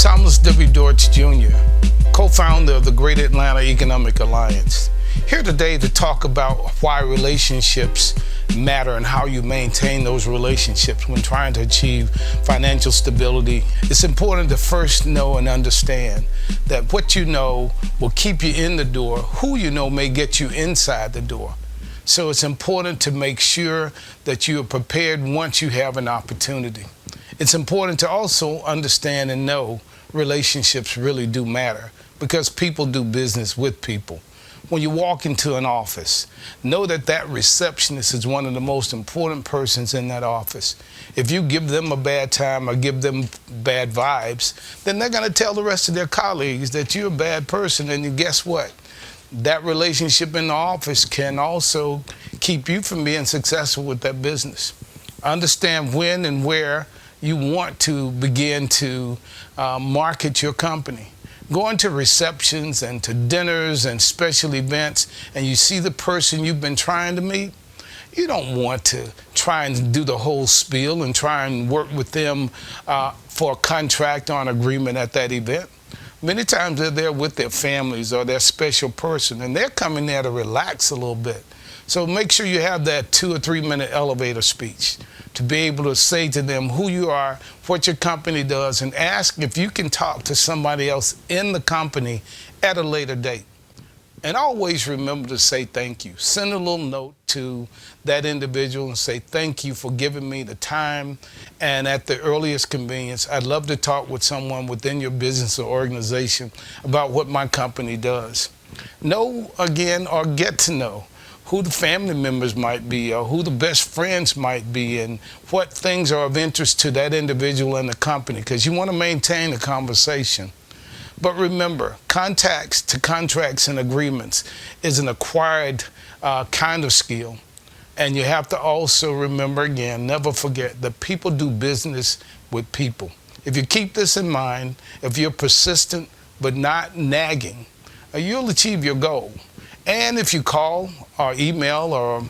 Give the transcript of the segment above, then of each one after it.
Thomas W. Dortch Jr., co-founder of the Greater Atlanta Economic Alliance. Here today to talk about why relationships matter and how you maintain those relationships when trying to achieve financial stability. It's important to first know and understand that what you know will keep you in the door. Who you know may get you inside the door. So it's important to make sure that you are prepared once you have an opportunity. It's important to also understand and know relationships really do matter because people do business with people. When you walk into an office, know that that receptionist is one of the most important persons in that office. If you give them a bad time or give them bad vibes, then they're going to tell the rest of their colleagues that you're a bad person, and guess what? That relationship in the office can also keep you from being successful with that business. Understand when and where you want to begin to market your company. Going to receptions and to dinners and special events, and you see the person you've been trying to meet, you don't want to try and do the whole spiel and try and work with them for a contract or an agreement at that event. Many times they're there with their families or their special person, and they're coming there to relax a little bit. So make sure you have that 2 or 3 minute elevator speech to be able to say to them who you are, what your company does, and ask if you can talk to somebody else in the company at a later date. And always remember to say thank you. Send a little note to that individual and say thank you for giving me the time, and at the earliest convenience, I'd love to talk with someone within your business or organization about what my company does. Know again, or get to know, who the family members might be or who the best friends might be and what things are of interest to that individual and the company, because you want to maintain the conversation. But remember, contacts to contracts and agreements is an acquired kind of skill. And you have to also remember again, never forget that people do business with people. If you keep this in mind, if you're persistent but not nagging, you'll achieve your goal. And if you call or email or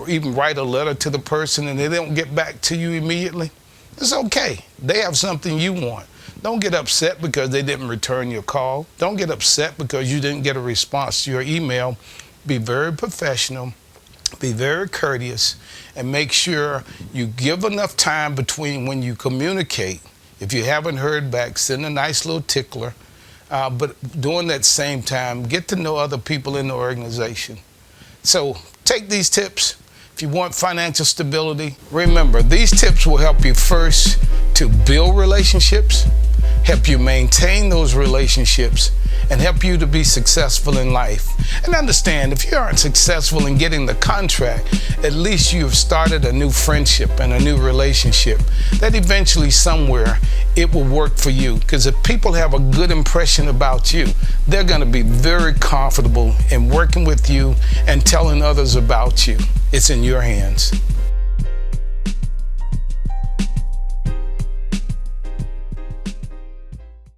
even write a letter to the person and they don't get back to you immediately, it's okay. They have something you want. Don't get upset because they didn't return your call. Don't get upset because you didn't get a response to your email. Be very professional, be very courteous, and make sure you give enough time between when you communicate. If you haven't heard back, send a nice little tickler. But during that same time, get to know other people in the organization. So take these tips. If you want financial stability, remember, these tips will help you first to build relationships, help you maintain those relationships, and help you to be successful in life. And understand, if you aren't successful in getting the contract, at least you've started a new friendship and a new relationship that eventually somewhere it will work for you. Because if people have a good impression about you, they're going to be very comfortable in working with you and telling others about you. It's in your hands.